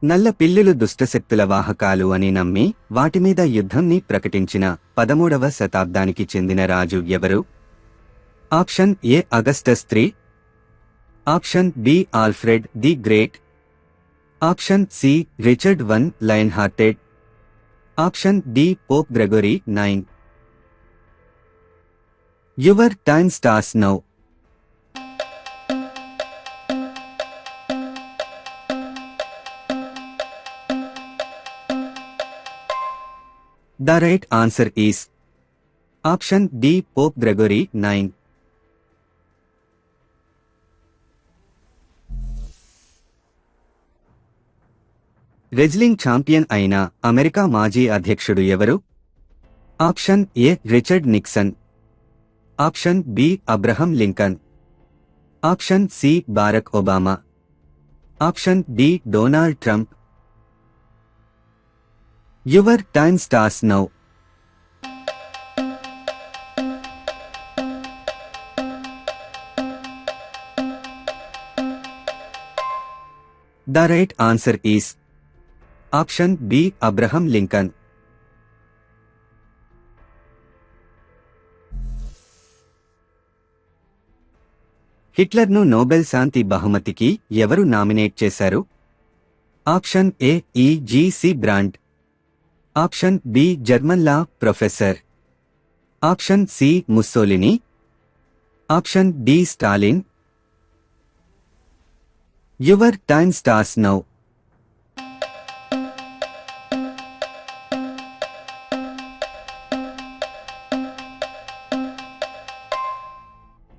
నల్ల పిల్లులు దుష్టశక్తుల వాహకాలు అని నమ్మి వాటిమీద యుద్ధంని ప్రకటించిన 13వ శతాబ్దానికి చెందిన రాజు ఎవరు? Option A Augustus III, option B Alfred the Great, option C Richard I lion hearted, option D Pope Gregory IX. Your time starts now. The right answer is option D, Pope Gregory IX. Wrestling champion అయిన America మాజీ అధ్యక్షుడు ఎవరు? Option A Richard Nixon, option B Abraham Lincoln, option C Barack Obama, option D Donald Trump. Your time starts now. The right answer is option B, Abraham Lincoln. హిట్లర్ను Nobel శాంతి బహుమతికి ఎవరు nominate చేశారు? Option A E.G.C. Brand, option B German law professor, option C Mussolini, option D Stalin. Your time starts now.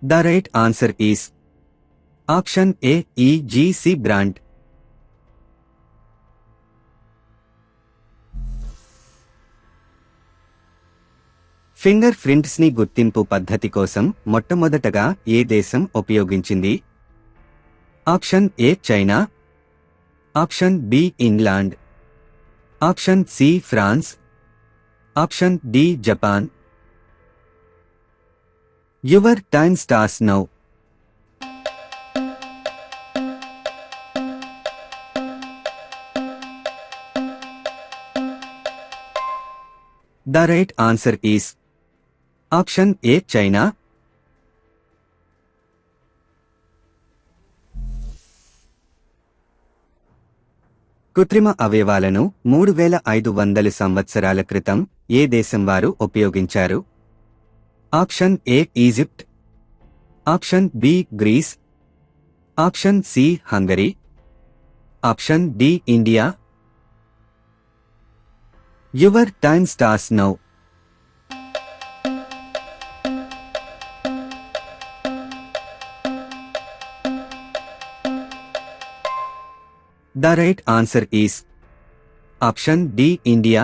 The right answer is option A, E.G.C. Brand. Finger prints ని గుర్తింపు పద్ధతి కోసం మొట్టమొదటగా ఏ దేశం ఉపయోగించింది? Option A China, option B England, option C France, option D Japan. Your time starts now. The right answer is option A, China. కృత్రిమ అవయవాలను 3500 సంవత్సరాల క్రితం ఏ దేశం వారు ఉపయోగించారు? Option A Egypt, option B Greece, option C Hungary, option D India. Your time starts now. The right answer is option D, India.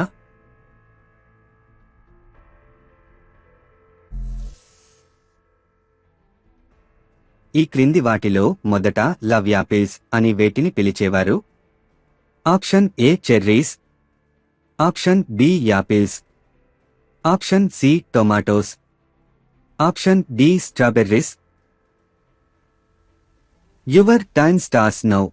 ఈ క్రింది వాటిలో మొదట లవ్ యాపిల్స్ అని వేటిని పిలిచేవారు? Option A cherries, option B apples, option C tomatoes, option D strawberries. Your time starts now.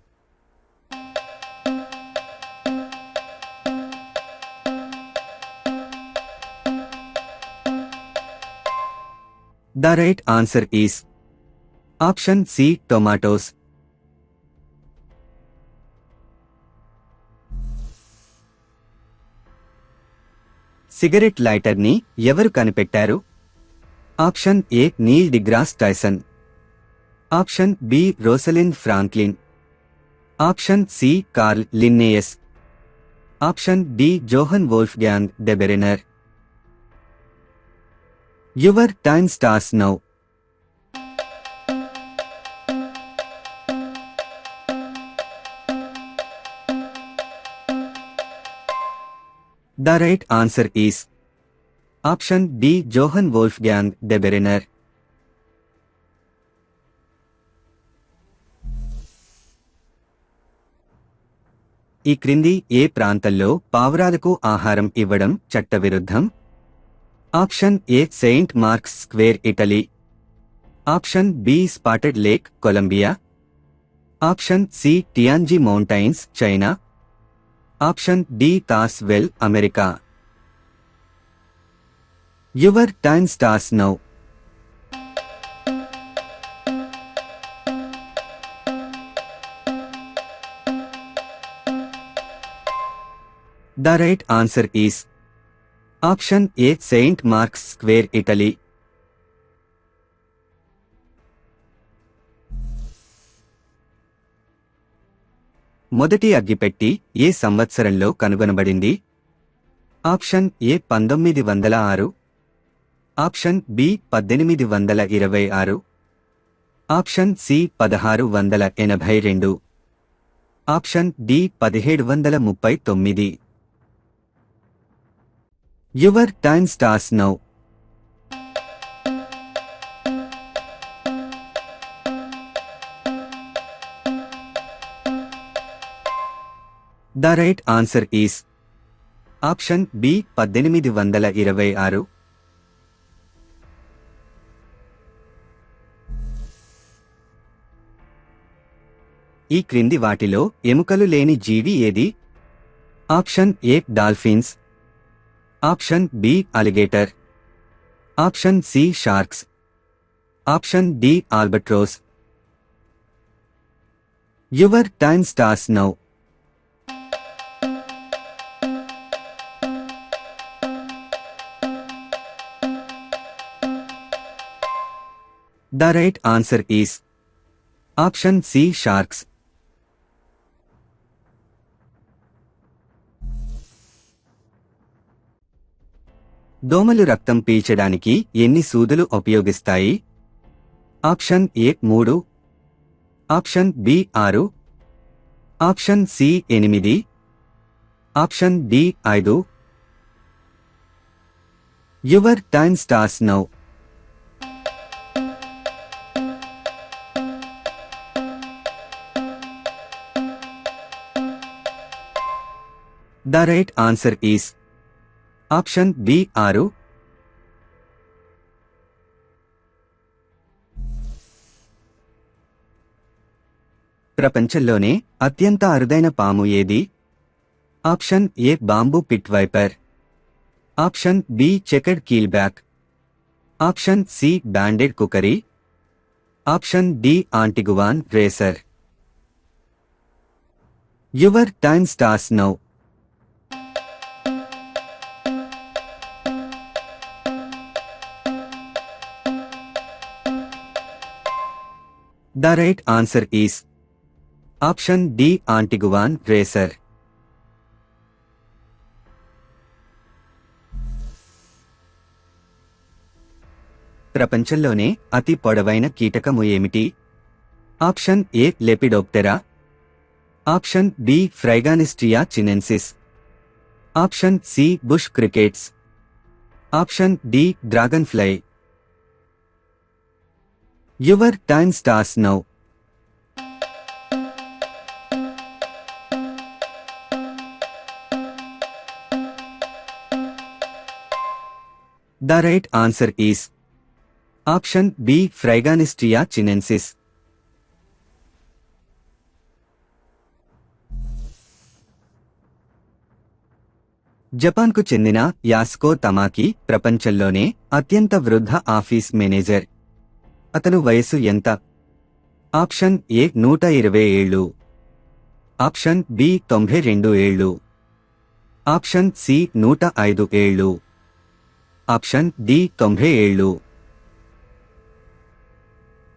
The right answer is option C, tomatoes. Cigarette lighter ని ఎవరు కనిపెట్టారు? Option A Neel deGrasse Tyson, option B Rosalind Franklin, option C Carl Linnaeus, option D Johann Wolfgang Dobereiner. Your time starts now. The right answer is option D, Johann Wolfgang Deberener. ఈ క్రింది ఏ ప్రాంతంలో పావురాలకు ఆహారం ఇవ్వడం చట్టవిరుద్ధం? Option A Saint Mark's Square Italy, option B Spotted Lake Columbia, option C Tianzi Mountains China, option D Tasswell America. Your time starts now. The right answer is option A Saint Mark's Square, Italy. మొదటి అగ్గిపెట్టి ఏ సంవత్సరంలో కనుగొనబడింది? Option A 1906, option B 1826, option C 1682, option D 1739. Your time starts now. The right answer is option B 1826. ఈ క్రింది వాటిలో ఎముకలు లేని జీవి ఏది? Option A dolphins, option B alligator, option C sharks, option D albatross. Your time starts now. The right answer is option C sharks. దోమలు రక్తం పీల్చడానికి ఎన్ని సూదులు ఉపయోగిస్తాయి? Option A 3, option B 6, option C 8, option D 5. Your time starts now. The right answer is option B 6. ప్రపంచంలోనే అత్యంత అరుదైన పాము ఏది? Option A bamboo pit viper, option B checkered keelback, option C banded kukri, option D Antiguan racer. Your time starts now. The right answer is option D Antiguan Racer. ప్రపంచంలోనే అతి పొడవైన కీటకము ఏమిటి? Option A Lepidoptera, option B Phryganistria chinensis, option C bush crickets, option D dragonfly. Your time starts now. The right answer is option B Phryganistria chinensis. జపాన్కు చెందిన యాస్కో తమాకి ప్రపంచంలోనే అత్యంత వృద్ధ ఆఫీస్ మేనేజర్. అతను వయసు ఎంత? ఆప్షన్ ఏ 120 ఏళ్లు, option B 92 ఏళ్లు, ఆప్షన్ సి 105 ఏళ్లు, ఆప్షన్ డి 90 ఏళ్లు.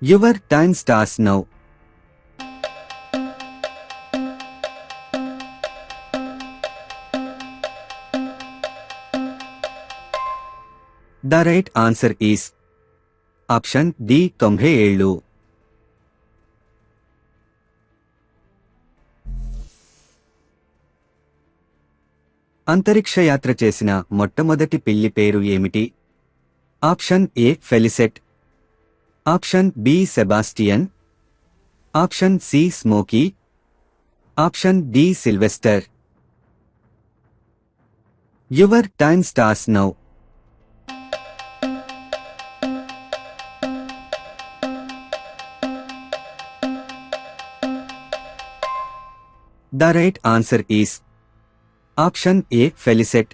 Your time starts now. The right answer is option D 90 ఏళ్లు. అంతరిక్షయాత్ర చేసిన మొట్టమొదటి పిల్లి పేరు ఏమిటి? Option A Felicette, option B Sebastian, option C Smokey, option D Sylvester. Your time starts now. The right answer is option A ఫెలిసెట్,